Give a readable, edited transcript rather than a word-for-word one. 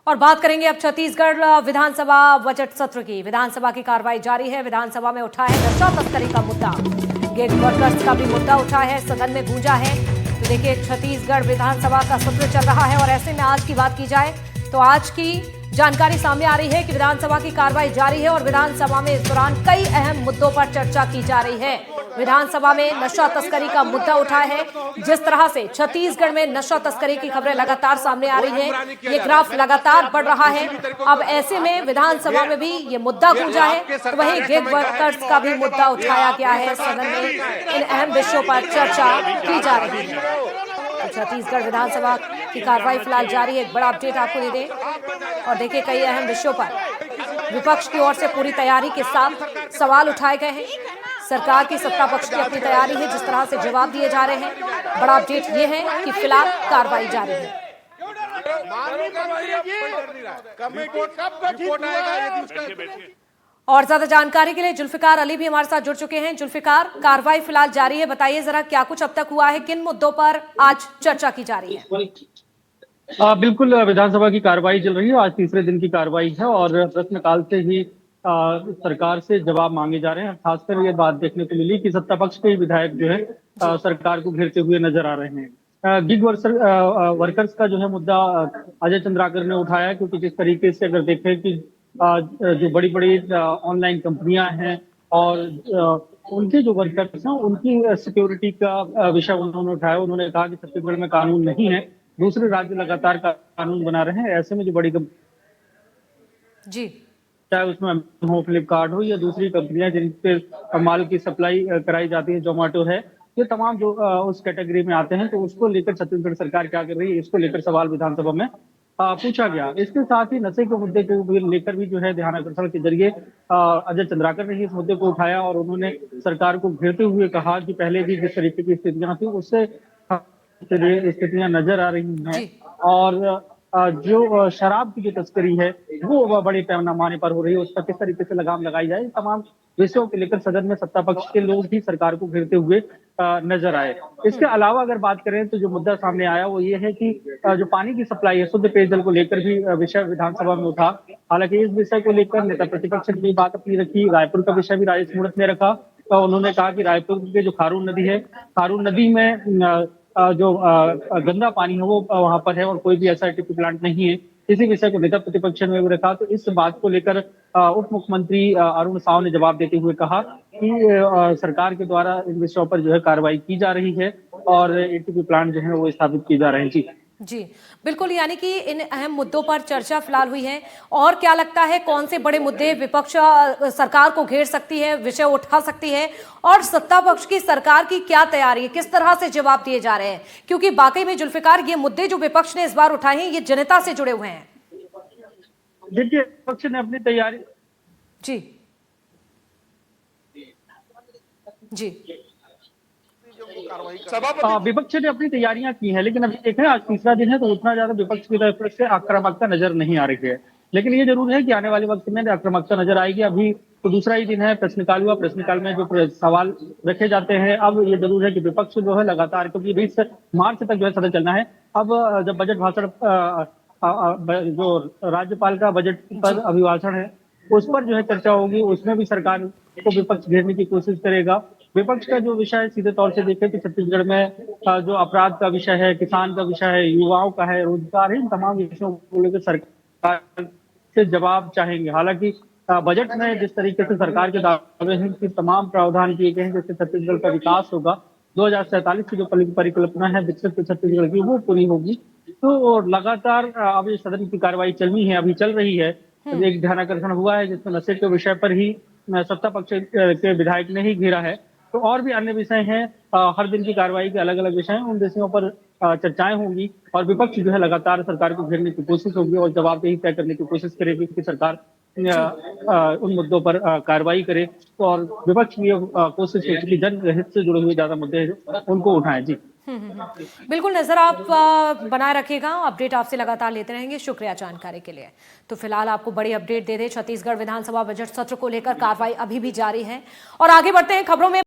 और बात करेंगे अब छत्तीसगढ़ विधानसभा बजट सत्र की। विधानसभा की कार्रवाई जारी है। विधानसभा में उठा है नशा तस्करी का मुद्दा, गिग वर्कर्स का भी मुद्दा उठा है, सदन में गूंजा है। तो देखिए, छत्तीसगढ़ विधानसभा का सत्र चल रहा है और ऐसे में आज की बात की जाए तो आज की जानकारी सामने आ रही है कि विधानसभा की कार्रवाई जारी है और विधानसभा में इस दौरान कई अहम मुद्दों पर चर्चा की जा रही है। विधानसभा में नशा तस्करी का मुद्दा उठा है। जिस तरह से छत्तीसगढ़ में नशा तस्करी की खबरें लगातार सामने आ रही हैं, ये ग्राफ लगातार बढ़ रहा है। अब ऐसे में विधानसभा में भी ये मुद्दा गूंजा है, तो वहीं गिग वर्कर्स का भी मुद्दा उठाया गया है। सदन में इन अहम विषयों पर चर्चा की जा रही है। तो छत्तीसगढ़ विधानसभा की कार्रवाई फिलहाल जारी है। एक बड़ा अपडेट आपको दे दें और देखिए, कई अहम विषयों पर विपक्ष की ओर से पूरी तैयारी के साथ सवाल उठाए गए हैं। सरकार की सत्ता पक्ष की अपनी तैयारी है, जिस तरह से जवाब दिए जा रहे हैं। बड़ा अपडेट ये है कि फिलहाल कार्रवाई जारी है। और ज्यादा जानकारी के लिए जुल्फिकार अली भी हमारे साथ जुड़ चुके हैं। जुल्फिकार, कार्रवाई फिलहाल जारी है, बताइए जरा क्या कुछ अब तक हुआ है, किन मुद्दों पर आज चर्चा की जा रही है? बिल्कुल, विधानसभा की कार्रवाई चल रही है। आज तीसरे दिन की कार्रवाई है और प्रश्नकाल से ही सरकार से जवाब मांगे जा रहे हैं। खासकर ये बात देखने को मिली कि सत्ता पक्ष के ही विधायक जो है सरकार को घेरते हुए नजर आ रहे हैं। गिग वर्कर्स का जो है मुद्दा अजय चंद्राकर ने उठाया, क्योंकि जिस तरीके से अगर देखें कि जो बड़ी बड़ी ऑनलाइन कंपनियां हैं और उनके जो वर्कर्स हैं उनकी सिक्योरिटी का विषय उन्होंने उठाया। उन्होंने कहा कि छत्तीसगढ़ में कानून नहीं है, दूसरे राज्य लगातार कानून बना रहे हैं। ऐसे में जो बड़ी जी, चाहे उसमें हो, फ्लिपकार्ट हो या दूसरी कंपनियां जिन पे माल की सप्लाई कराई जाती है, जोमेटो है, ये तमाम जो उस कैटेगरी में आते हैं, तो उसको लेकर छत्तीसगढ़ सरकार क्या कर रही है, इसको लेकर सवाल विधानसभा में पूछा गया। इसके साथ ही नशे के मुद्दे को भी लेकर भी जो है ध्यान आकर्षण के जरिए अजय चंद्राकर ने इस मुद्दे को उठाया और उन्होंने सरकार को घेरते हुए कहा कि पहले भी जिस तरीके की स्थितियां थी उससे स्थितियां नजर आ रही हैं और जो शराब की जो तस्करी है वो बड़े पैमाने पर हो रही है, उस पर किस तरीके से लगाम लगाई जाए, तमाम विषयों को लेकर सदन में सत्ता पक्ष के लोग भी सरकार को घेरते हुए नजर आए। इसके अलावा अगर बात करें तो जो मुद्दा सामने आया वो ये है कि जो पानी की सप्लाई है, शुद्ध पेयजल को लेकर भी विषय विधानसभा में उठा। हालांकि इस विषय को लेकर नेता प्रतिपक्ष ने भी बात अपनी रखी। रायपुर का विषय भी राजेश मूणत ने रखा। तो उन्होंने कहा कि रायपुर के जो खारून नदी है, खारून नदी में जो गंदा पानी है वो वहां पर है और कोई भी एसआरटीपी प्लांट नहीं है। इसी विषय को नेता प्रतिपक्ष ने भी रखा। तो इस बात को लेकर उप मुख्यमंत्री अरुण साव ने जवाब देते हुए कहा कि सरकार के द्वारा इन विषयों पर जो है कार्रवाई की जा रही है और एटीपी प्लांट जो है वो स्थापित किए जा रहे हैं। जी जी, बिल्कुल, यानी कि इन अहम मुद्दों पर चर्चा फिलहाल हुई है। और क्या लगता है, कौन से बड़े मुद्दे विपक्ष सरकार को घेर सकती है, विषय उठा सकती है, और सत्ता पक्ष की सरकार की क्या तैयारी है, किस तरह से जवाब दिए जा रहे हैं? क्योंकि वाकई में जुल्फिकार, ये मुद्दे जो विपक्ष ने इस बार उठाए हैं, ये जनता से जुड़े हुए हैं। देखिए, विपक्ष ने अपनी तैयारी जी जी विपक्ष ने अपनी तैयारियां की हैं, लेकिन अभी देखें आज तीसरा दिन है तो उतना ज्यादा विपक्ष की तरफ से आक्रामकता नजर नहीं आ रही है। लेकिन ये जरूर है कि आने वाले वक्त में आक्रामकता नजर आएगी। अभी तो दूसरा ही दिन है, प्रश्नकाल हुआ, प्रश्नकाल में जो सवाल रखे जाते हैं, अब ये जरूर है कि विपक्ष जो है लगातार, क्योंकि 20 मार्च तक जो है सदन चलना है। अब जब बजट भाषण जो राज्यपाल का बजट पर अभिभाषण है उस पर जो है चर्चा होगी, उसमें भी सरकार को विपक्ष घेरने की कोशिश करेगा। विपक्ष का जो विषय सीधे तौर से देखें कि छत्तीसगढ़ में जो अपराध का विषय है, किसान का विषय है, युवाओं का है, रोजगार है, इन तमाम विषयों को लेकर सरकार से जवाब चाहेंगे। हालांकि बजट में जिस तरीके से सरकार के दावे हैं कि तमाम प्रावधान किए गए हैं जिससे छत्तीसगढ़ का विकास होगा, 2047 की जो परिकल्पना है विकसित छत्तीसगढ़ की वो पूरी होगी। तो लगातार अब ये सदन की कार्रवाई चलनी है, अभी चल रही है। एक ध्यानाकर्षण हुआ है जिसमें नशे के विषय पर ही सत्ता पक्ष के विधायक ने ही घेरा है। तो और भी अन्य विषय हैं, हर दिन की कार्रवाई के अलग अलग विषय हैं, उन विषयों पर चर्चाएं होंगी और विपक्ष जो है लगातार सरकार को घेरने की कोशिश होगी और जवाबदेही तय करने की कोशिश करेगी कि सरकार उन मुद्दों पर कार्रवाई करे। तो और विपक्ष की कोशिश है कि जनहित से जुड़े हुए ज्यादा मुद्दे उनको उठाएं। जी बिल्कुल, नजर आप बनाए रखिएगा, अपडेट आपसे लगातार लेते रहेंगे। शुक्रिया जानकारी के लिए। तो फिलहाल आपको बड़ी अपडेट दे दें, छत्तीसगढ़ विधानसभा बजट सत्र को लेकर कार्रवाई अभी भी जारी है और आगे बढ़ते हैं खबरों में।